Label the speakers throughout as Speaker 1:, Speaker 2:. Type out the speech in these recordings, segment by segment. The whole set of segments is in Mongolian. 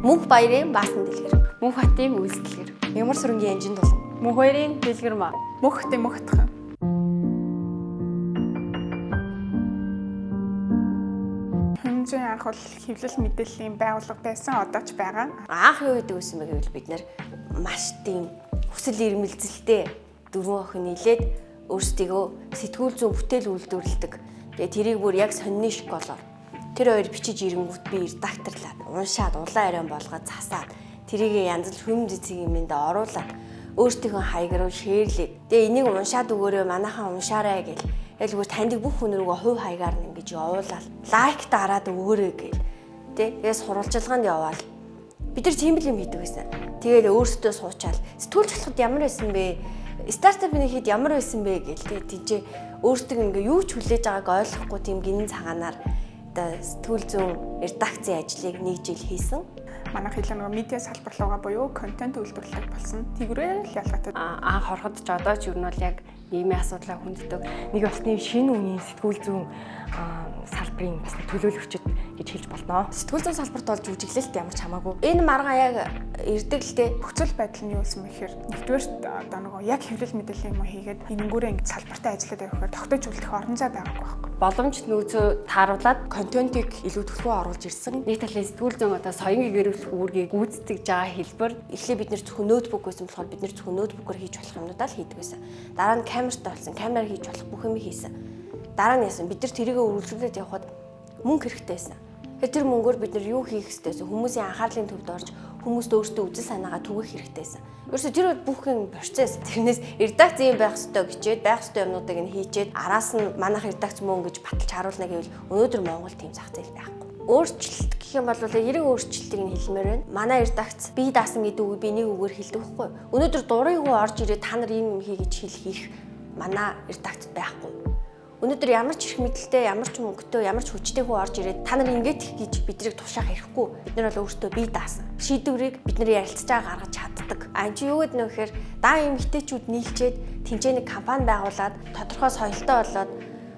Speaker 1: Мөнх баярын баасан дэлгэр.
Speaker 2: Мөнх хотын үйлсдэлгэр.
Speaker 1: Ямар сүрэнгийн анжинд бол.
Speaker 2: Мөнх хоёрын дэлгэр маа.
Speaker 3: Мөнх хотын мөнхтхан. Хэмжээ анх бол хэвлэл мэдээллийн байгууллага байсан, одоо ч байгаа.
Speaker 1: Анх юу гэдэг үсэн бэ гэвэл бид нэр маш тийм хүсэл эрмэлзэлтэй дөрвөн охин нийлээд өөрсдийгөө сэтгүүл зүйн бүтээл үйлдвэрлэдэг. Тэгээ тэрийг бүр яг сонины школоор тэр хоёр бичиж ирэнгүүт би редакторлаад, уншаад, улаан ариун болгоод засаад тэрийг янз бүр хүм цэцгийн юмд оруулаад өөртөөхөө хаяг руу шеэрлээд. Тэгээ энийг уншаад өгөөрэй, манайхаа уншаарай гэл. Яг л таньдаг бүх хүн рүүгээ хувь хаягаар нь ингэж явуулаад лайк дараад өгөөрэй гэл. Тэгээ сурвалжилгаанд яваал. Бид нар тийм л юм хийдэг байсан. Тэгээд өөрсдөө суучаал сэтгүүлч болоход ямар байсан бэ? Стартапын хэд ямар байсан бэ гэл. Тэгээ тийчээ өөртөө ингээ юу ч хүлээж байгааг ойлгохгүй тийм гинэн цагаанаар сэтгүүл зүйн редакцийн ажлыг 1 жил хийсэн.
Speaker 3: Манайх хэлээ нөгөө медиа салбар руугаа буюу контент үйлдвэрлэлд болсон. Тэгврээр л ялгаатай.
Speaker 2: Анх ороход ч одоо ч юу нь бол яг нийгмийн асуудлаа хүнддэг. Нэг болтны шинэ үеийн сэтгүүл зүйн салбарын бас төлөөлөгчд гэж хэлж болно.
Speaker 1: Сэтгүүл зүйн салбарт болж үжиглэлт ямар ч хамаагүй. Энэ маргаан яг ирдэг л дээ.
Speaker 3: Нөхцөл байдал нь юу байсан бэ гэхээр нэгдүгээрт одоо нөгөө яг хэвлэл мэдээллийн юм хийгээд энэнгүүрээ ингэ салбартаа ажиллаад явахаар тогтоож үлдэх орон зай байгаагүй байхгүй.
Speaker 2: Боломж нөөцөө тааруулаад
Speaker 1: контентыг илүү төлхөө оруулж ирсэн.
Speaker 2: нэг талын сэтгүүл зүйн одоо соёнгийн гэрүүлэх үүргийг гүйцэтгэж байгаа хэлбэр
Speaker 1: эхлээ бид нэр зөвхөн ноутбук байсан болохоор бид нэр зөвхөн ноутбукаар хийж болох юмнуудаа л хийдэг байсан. Дараа нь камертай болсон, камераар хийж болох бүх юм хийсэн. Дараа нь яасан бид нар тэрийгэ үргэлжлүүлээд явхад мөнгө хэрэгтэй байсан. Тэр мөнгөөр бид нар юу хийх хэрэгтэйсэн? Хүмүүсийн анхаарлын төвд орж хүмүүст өөрсдөө үзэл санаагаа түгэх хэрэгтэйсэн. Ерөөсө тэр бүх юм процесс. Тэрнээс редакцийн байх ёстой гэчээд байх ёстой юмнуудыг нь хийчээд араас нь манайх редакц мөн гэж баталж харуулна гэвэл өнөөдөр Монгол тийм зах зээл байхгүй. Өөрчлөлт гэх юм бол эрен өөрчлөлтийг нь хэлмээр байна. Манай редакц бие даасан гэдэг үг би нэг үгээр хэлдэг байхгүй. Өнөөдөр дурын хүн орж ирээд та нар ийм юм хий гэж хэлэх манай редакцд байхгүй. Өнөөдөр ямар ч их мэдлэлтэй, ямар ч мөнгөтэй, ямар ч хүчтэй хүн орж ирээд та нар ингэж их гэж бидрийг тушаах хэрэггүй. Бид нар бол өөрсдөө бие даасан. Шийдвэрийг бид нар ярилцж байгаа гаргаж чаддаг. Чи юу гэдэг нөхөр даа эмэгтэйчүүд нийлчээд тэнцээ нэг компани байгуулад тодорхой соёлтой болоод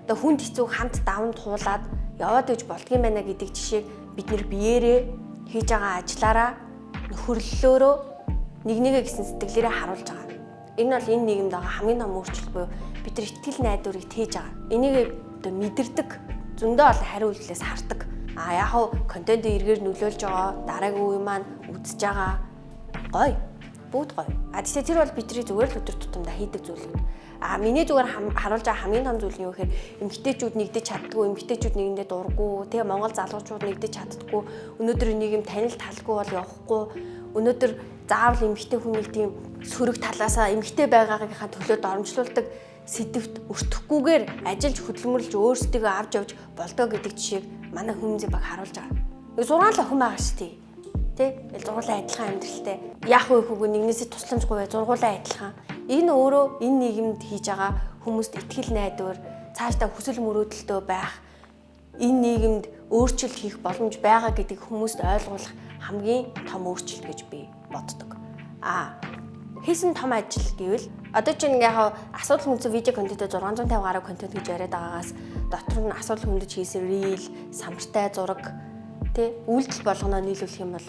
Speaker 1: одоо хүнд хэцүү хамт давнд туулаад яваад иж болдгийм байна гэдэг жишээг бид нар биеэрээ хийж байгаа ажиллаараа нөхөрлөлөөрөө нэгнийгээ гэсэн сэтгэлээрээ харуулж байгаа. Энэ бол энэ нийгэмд байгаа хамгийн том өөрчлөлт буюу бид нар итгэл найдварыг тээж байгаа. Энийг одоо мэдэрдэг, зөндөө олон хариу үйлдэлээс хардаг. Яг хав контент эргээр нөлөөлж байгаа, дараагийн үе маань үзэж байгаа. Гоё. Бүгд гоё. Тэгвэл тэр бол бидний зүгээр л өдөр тутамдаа хийдэг зүйлүүд. Миний зүгээр харуулж байгаа хамгийн том зүйл нь юу гэхээр эмэгтэйчүүд нэгдэж чаддгүй, эмэгтэйчүүд нэгэндээ дурггүй, тэгээ Монгол залуучууд нэгдэж чаддгүй, өнөөдөр нийгэм танил талгүй бол явахгүй. Өнөөдөр заавал эмэгтэй хүнийг тийм сөрөг талаасаа эмэгтэй байгаагийнхаа төлөө дормжлуулдаг сэдвт өртөхгүйгээр ажиллаж хөдөлмөрлж өөрсдөө авч явж болдоо гэдэг жишээг манай хүмүүс баг харуулж байгаа. Нэг 6 л охин байгаа шүү дээ. Тэ? Зургуулаа адилхан амьдралтай. Яах вэ хөөгүй нэгнээсээ тусламжгүй бай, зургуулаа адилхан. Энэ өөрөө энэ нийгэмд хийж байгаа хүмүүст итгэл найдвар, цаашдаа хүсэл мөрөөдөлтөө байх, энэ нийгэмд өөрчлөлт хийх боломж байгаа гэдгийг хүмүүст ойлгуулах хамгийн том өөрчлөлт гэж би боддог. Хийсэн том ажил гэвэл одоо чинь яг асуудал хүндэс видео контентээр 650 гаруй контент гэж яриад байгаагаас дотор нь асуудал хүндэж хийсэн рeel, самартай зураг, тэ үйлдэл болгоноо нийлүүлэх юм бол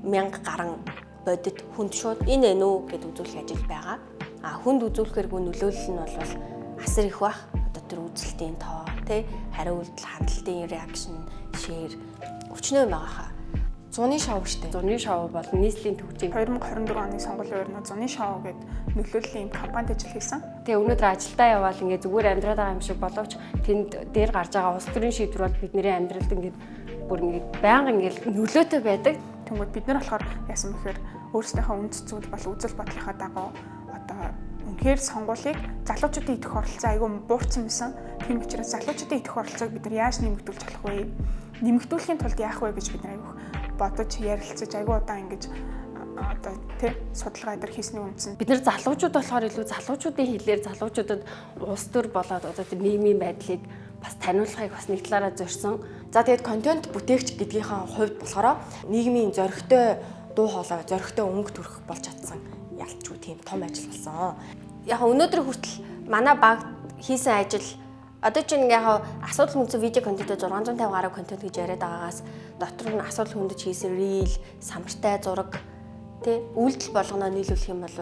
Speaker 1: 1000 гаруй бодит хүнд шууд энэ нүү гэд үзүүлэх ажил байгаа. Хүнд үзүүлэхэргүй нөлөөлөл нь бол асар их бах. Одоо тэр үзэлтийн тоо, тэ хариу үйлдэл, хандлтын реакшн, шеэр өвчнөө байгаа хаа. Зуны шоу штэ.
Speaker 2: Зуны шоу бол нийслэлийн төвчийг
Speaker 3: 2024 оны сонгуулийн өрнө зуны шоу гэд нөлөөллийн кампанид ажил хийсэн.
Speaker 2: Тэгээ өнөөдөр ажилдаа явбал ингээ зүгээр амьдраад байгаа юм шиг боловч тэнд дээр гарч байгаа улс төрийн шийдвэр бол бидний амьдралд ингээ бүр ингээ байнга ингээ нөлөөтэй байдаг.
Speaker 3: Тэнгүүд бид нар болохоор яасан бэхээр өөрсдийнхөө үндэс зүйл бол үзэл бодлынхаа дагуу одоо үнэхээр сонгуулийг залуучуудын идэх оролцоо айгүй буурсан юмсан. Тийм учраас залуучуудын идэх оролцоог бид нар яаж нэмэгдүүлж болох вэ? Нэмэгдүүлэхийн тулд яах вэ гэж бид нар айгүй бодож ярилцаж айгүй удаан ингэж одоо тий судалгаа дээр хийсний үндсэн.
Speaker 2: Бид нар залуучууд болохоор илүү залуучуудын хэлээр залуучуудад улс төр болоод одоо тэр нийгмийн байдлыг бас таниулахыг бас нэг талаараа зорьсон.
Speaker 1: За тэгээд контент бүтээгч гэдгийнхаа хувьд болохоор нийгмийн зоригтой дуу хоолой, зоригтой өнгө төрөх болж чадсан ялчгүй тийм том ажил болсон. Яг өнөөдөр хүртэл манай баг хийсэн ажил одоо чинь яг асуудал хүндэс видео контентээр 650 гаруй контент гэж яриад байгаагаас дотор нь асуудал хөндөж хийсэн reel, самартай зураг тий үйлдэл болгоноо нийлүүлэх юм бол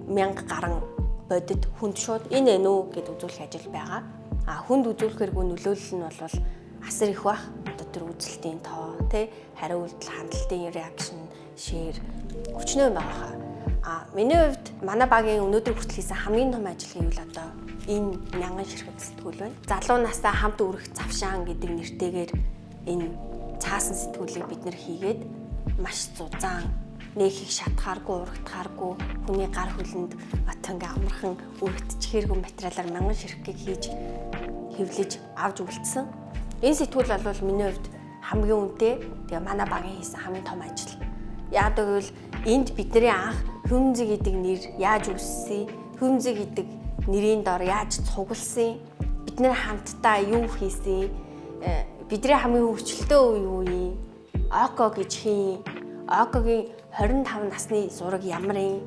Speaker 1: 1000 гарan бодит хүнд шууд энэ нүү гэд үзүүлэх ажил байгаа. Хүнд үзүүлэхэргүй нөлөөлөл нь бол асар их бах. Одоо тэр үзэлтийн тоо тий хариу үйлдэл, хандлтын реакшн, шеэр өчнөө байгаа. Миний хувьд манай багийн өнөөдөр хүртэл хийсэн хамгийн том ажил гэвэл одоо энэ мянган ширхэг сэтгүүл байна. Залуу настай хамт өрөх завшаан гэдэг нэртэйгээр энэ цаасан сэтгүүлийг бид нэр хийгээд маш зузаан нэг их шатхааргүй, урагдхааргүй хүний гар хөлөнд одоо ингээ амархан өргөдчихээргүй материалаар мянган ширхгийг хийж хэвлэж авч үлдсэн. Энэ сэтгүүл бол миний хувьд хамгийн үнэтэй тэгээ манай багийн хийсэн хамгийн том ажил. Яг гэвэл энд бидний анх Хүмзэг гэдэг нэр яаж үүссэн, Хүмзэг гэдэг нэрийн дор яаж цугласан, бид нэр хамтдаа юу хийсэн, бидний хамгийн хөвчлөлтөө үе юу юм, Око гэж хин, Окогийн 25 насны зураг ямар юм,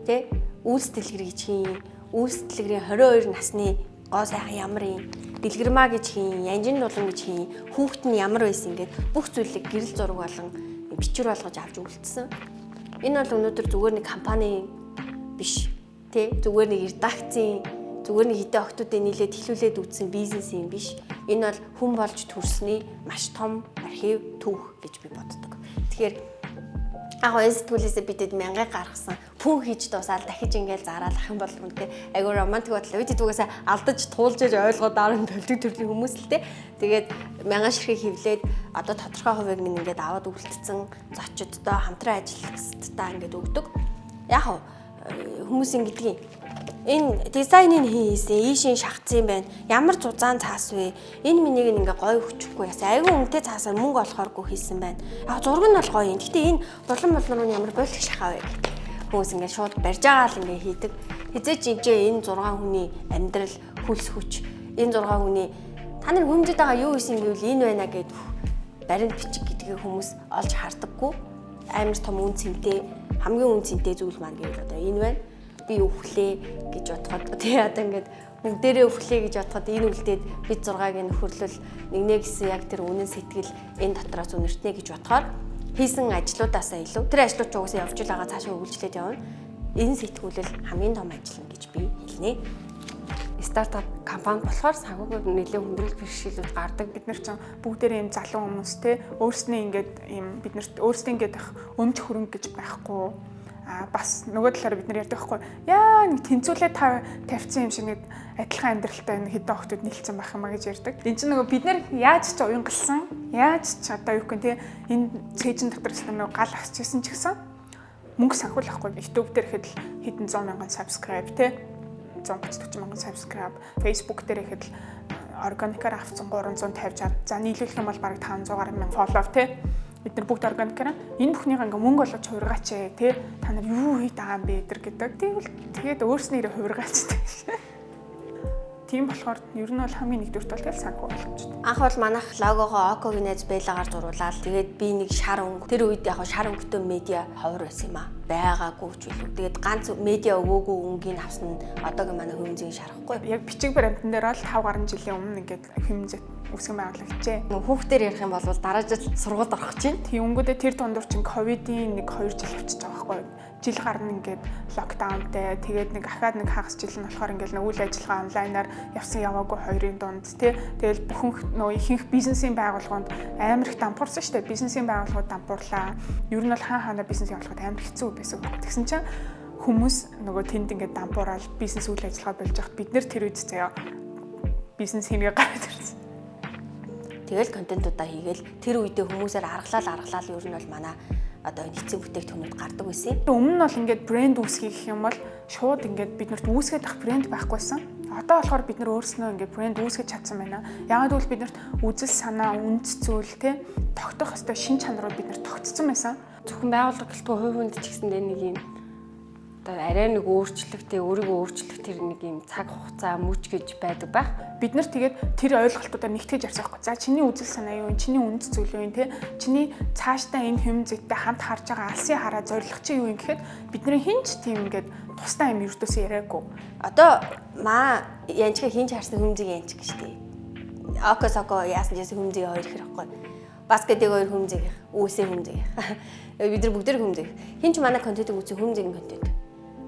Speaker 1: тэ үйлс дэлгэр гэж хин, үйлс дэлгэрийн 22 насны гоо сайхан ямар юм, дэлгэрмаа гэж хин, янжин дулан гэж хин, хүүхэд нь ямар байсан ингээд бүх зүйлийг гэрэл зураг болон бичвэр болгож авч үлдсэн. Энэ бол өнөөдөр зүгээр нэг компани биш, тий зүгээр нэг редакцийн, зүгээр нэг хэдэн охтуудын нийлээд хэлүүлээд үүссэн бизнес юм биш. Энэ бол хүн болж төрсний маш том архив түүх гэж би боддог. Тэгэхээр энэ сэтгүүлээсээ бидэд мянга гаргасан пүүн хийж дуусаад дахиж ингээл зараад ах юм бол үнэхээр айгүй романтик бодлоо. Бид түүгээс алдаж туулж яж ойлгоод дараа нь төлдөг төрлийн хүмүүс л те. Тэгээд мянган ширхэг хевлээд одоо тодорхой хувийг минь ингээд аваад үлдсэн зочдтой хамтран ажиллагчдаа ингээд өгдөг. Яг хүмүүс ингэдэг. Энэ дизайныг хийсэн, ийшин шахацсан юм байна. Ямар зузаан цаас вэ? Энэ минийг ингээ гоё өчөхгүй ясаа. Айгүй үнэтэй цаасаар мөнгө олохооргүй хийсэн байна. Яг зураг нь бол гоё юм. Гэтэ энэ булан нь ямар болох шахаа вэ? Хүмүүс ингээ шууд барьж байгаа л ингээ хийдэг. Хизээч энэ 6 хүний амьдрал, хөлс хүч. Энэ 6 хүний та нар хүмжид байгаа юу хийсэн гэвэл энэ байна гэд баримт бичиг гэдгийг хүмүүс олж хардаггүй. Амар том үн цэнтэй, хамгийн үн цэнтэй зүйл маань гэвэл одоо энэ байна. Би өвхлээ гэж бодоход тий одоо ингээд бүгдээрээ өвхлээ гэж бодоход энэ үлдээд бид 6-ыг нөхөрлөл нэгнээ гэсэн яг тэр үнэн сэтгэл энэ дотроос үнэртнэ гэж бодохоор хийсэн ажлуудаасаа илүү тэр ажлууд ч угаасаа явж байгаа цаашаа үргэлжлээд явна. Энэ сэтгүүлэл хамгийн том ажил гэж би хэлнэ. Стартап компани болохоор санхүүгээр нэлээд хүндрэл бэрхшээлүүд гардаг.
Speaker 3: Бид нар ч бүгдээрээ юм залуу хүмүүс те өөрснөө ингээд юм бид нарт өөрсдөө ингээд өмч хөрөнгө гэж байхгүй. Бас нөгөө талаараа бид нар ярьдаг байхгүй яа нэг тэнцүүлээ тавьсан юм шиг нэг адилхан амьдралтай нэг хэдэн охтууд нийлцсэн байх юмаа гэж ярьдаг. Энд чинь нөгөө бид нар яаж ч уянгалсан яаж ч одоо юу гэх юм те энэ цээжин дотор ч нөгөө гал асчихсан ч гэсэн мөнгө санхуулахгүй YouTube дээр ихэд хэдэн 100,000 subscribe те 130-40,000 subscribe Facebook дээр ихэд органикаар авсан 350-60 за нийлүүлэх юм бол бараг 500,000 follow те бид нар бүгд органикаар энэ бүхнийг ингээ мөнгө олгож хувиргаач тий та нар юу хийж байгаа юм бэ гэдэг. Тэгээд өөрснийрээ хувиргаачдаг. Тийм болохоор ер нь бол хамгийн нэгдүгürt бол тэгэл санхүү болгомжтой.
Speaker 1: Анх бол манайх логогоо Окогийн найз байлагаар зуруулаад тэгээд би нэг шар өнгө тэр үед яг шар өнгөтэй медиа ховор байсан юм аа. Байгаагүй ч үлээ. Тэгээд ганц медиа өгөөгүй өнгийг авсан нь одоогийн манай Хүмзгийн шарахгүй.
Speaker 3: Яг бичиг баримтан дээр бол 5 гаруй жилийн өмнө ингээд Хүмзэг үсгэн байгуулагчээ.
Speaker 1: Хүүхдээр ярих юм бол дараа жил сургуульд орох чинь.
Speaker 3: Тийм өнгөдөө тэр дундуур чинь ковидын нэг 2 жил авчиж байгаа байхгүй. Жил гарна ингээд локдаунтай тэгээд нэг ахаад нэг хагас жил нь болохоор ингээд үйл ажиллагаа онлайнаар явсан яваагүй хоёрын дунд тий. Тэгэл бүхэн нөө ихэнх бизнесийн байгууллагууд амар их дампуурсан шүү дээ. Бизнесийн байгууллагууд дампуурлаа. Ер нь бол хаана бизнес явуулахад амар хэцүү байсан. Тэгсэн чинь хүмүүс нөгөө тэнд ингээд дампуураад бизнес үйл ажиллагаа болж байхад бид нэр тэр үед заяа бизнес хийгээ гараад ирсэн.
Speaker 1: Тэгэл контентуудаа хийгээл тэр үедээ хүмүүсээр аргалал ер нь бол манай одоо нэгэн бүтээгдэхүүнүүд гардаг байсан.
Speaker 3: Өмнө нь бол ингээд брэнд үүсгэх гэх юм бол шууд ингээд биднэрт үүсгээд ах брэнд байхгүйсэн. Одоо болохоор бид нар өөрснөө ингээд брэнд үүсгэж чадсан байна. Яагаад гэвэл биднэрт үзэл санаа, үндэс зүйл те тогтоох ёстой шин чанарууд биднэрт тогтцсон байсан.
Speaker 2: Зөвхөн байгууллага гэлтгүй хувь хүнд ч гэсэн нэг юм одоо арай нэг өөрчлөлттэй өөрийгөө өөрчлөх тэр нэг юм цаг хугацаа мөч гэж байдаг байх.
Speaker 3: Бид нар тэгээд тэр ойлголтуудаар нэгтгэж ярьсан байхгүй. За чиний үзэл санаа юу вэ? Чиний үндэс зүйл юу вэ? Тэ чиний цаашдаа энэ Хүмзэгтэй хамт харж байгаа алсын хараа зорилго чи юу юм гэхэд бидний хинч тийм ингээд тусдаа юм ердөөсөө яриаггүй.
Speaker 1: Одоо маа янчгаа хинч харсан Хүмзэг янч гэж тий. Око яасан гэсэн Хүмзэг хоёр хэрэг байхгүй. Бас гэдэг хоёр хүмзэг. Үүсээ хүмзэг. Бид нар бүгд хүмзэг. Хин ч манай контентыг үзэх хүмзэг контент.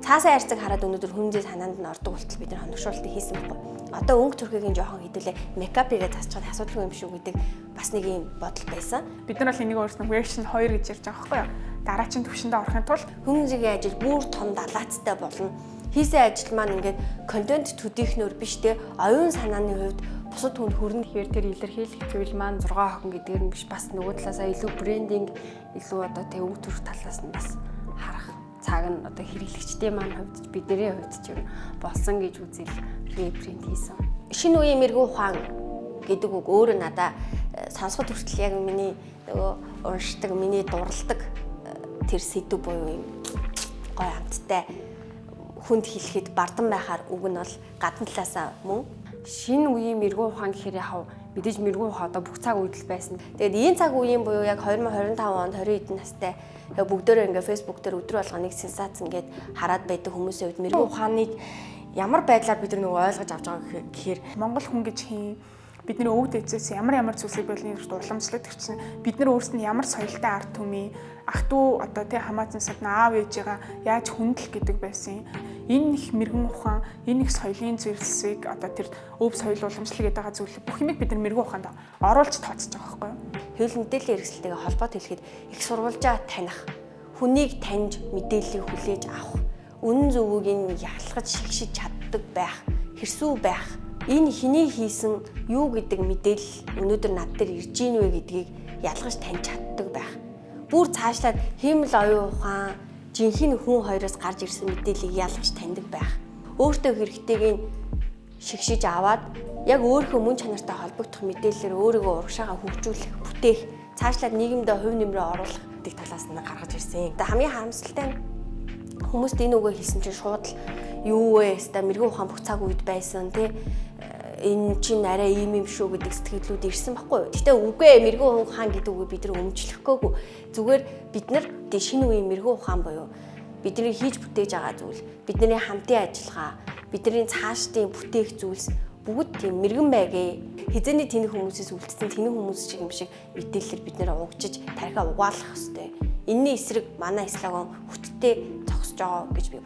Speaker 1: Цаасаа харьцаг хараад өнөөдөр хүмзээ санаанд нь ордог болтол бид нар хоногшуултыг хийсэн байхгүй. Одоо өнгө төрхийг жоохон хэдүүлээ мейкапыгээ засчихад асуудалгүй юм шүү гэдэг бас нэг юм бодол байсан.
Speaker 3: Бид нар бол энийг өөрснөө version 2 гэж ярьж байгаа байхгүй юу? Дараачийн төвшөндөө орохын тулд
Speaker 1: хүмзэгийн ажил бүр том далаацтай болно. Хийсэн ажил маань ингээд контент төдийхнөр биш те оюун санааны хувьд бусад хүнд хүрнэ.
Speaker 2: Тэгэхээр тэр илэрхийлэх зүйл маань 6 охин гэдгээр нь биш бас нөгөө талаасаа илүү брендинг илүү одоо тэг өнгө төрх талаас нь бас харах цаг нь одоо хэрэглэгчдийн маань хувьд бидний хувьд ч юм болсон гэж үзэл ребрэнд хийсэн.
Speaker 1: Шинэ үеийн мэрэгүү ухаан гэдэг үг өөрөө надаа сонсоход хүртэл яг миний нөгөө уншдаг, миний дурладаг тэр сэдв буюу юм гой амттай хүнд хэлэхэд бардам байхаар үг нь бол гадна талаасаа мөн
Speaker 2: Шинэ үеийн мэрэгүү ухаан гэхээр яхав мэдээж мэрэгүү ухаан одоо бүх цаг үед л байсан.
Speaker 1: Тэгээд энэ цаг үеийн буюу яг 2025 онд 20 хэдэн настай бүгдөө ингээ фэйсбુક дээр өдрө болгоо нэг сенсац ингээд хараад байдаг хүмүүсийн хувьд мэрэгүү ухааныг ямар байдлаар бид нар нөгөө ойлгож авч байгаа гэхээр
Speaker 3: Монгол хүн гэж хийн бидний өвд эцэс ямар зүйлсийг болны уламжлалт төрчин бид нар өөрсдөө ямар соёлтой ард түмээ ах トゥ одоо тий хамаатан садна аав ээжигээ яаж хүндэл гэдэг байсан энэ их мэрэгэн ухаан энэ их соёлын зүйлсийг одоо тэр өв соёл уламжлал гэдэг зүйл бүх юмыг бид нар мэрэгэн ухаанд оруулж тооцож байгаа байхгүй юу
Speaker 1: хэвлэл мэдээллийн хэрэгсэлтэйгээ холбоот хэлэхэд их сурвалжаа таних хүнийг таньж мэдээллийг хүлээж авах үнэн зөвийг нь ялгаж шигшиж чаддаг байх хэрсүү байх энэ хэний хийсэн юу гэдэг мэдээлэл өнөөдөр над дээр ирж ийн вэ гэдгийг ялгаж таньж чаддаг байх. Бүр цаашлаад хиймэл оюун ухаан, жинхэнэ хүн хоёроос гарч ирсэн мэдээллийг ялгаж таньдаг байх. Өөртөө хэрэгтэйг нь шигшиж аваад яг өөрийнхөө мөн чанартай холбогдох мэдээллээр өөрийгөө урагшаага хөгжүүлэх, бүтээх, цаашлаад нийгэмдээ хувь нэмрээ оруулах гэдэг талаас нь гаргаж ирсэн. Тэгээ хамгийн харамсалтай нь хүмүүст энэ үгээ хэлсэн чинь шууд л юу вэ? Ста мэрэгүү ухаан бүх цаг үед байсан тий энэ чинь арай ийм юм шүү гэдэг сэтгэлүүд ирсэн байхгүй юу. Гэтэ үгүй мэрэгүү ухаан гэдэг үгийг бид нар өмчлөхгүйгүй. Зүгээр бид нар шинэ үеийн мэрэгүү ухаан буюу бидний хийж бүтээж байгаа зүйл, бидний хамтын ажиллагаа, бидний цаашдын бүтээх зүйлс бүгд тийм мэрэгэн байгээ. Хизээний тэнэг хүмүүсээс үлдсэн тэнэг хүмүүс шиг юм шиг мэдээлэлээр бид нэр угжиж тархиа угаалгах хэрэгтэй. Энэний эсрэг манай слогон хүчтэй зогсож байгаа гэж би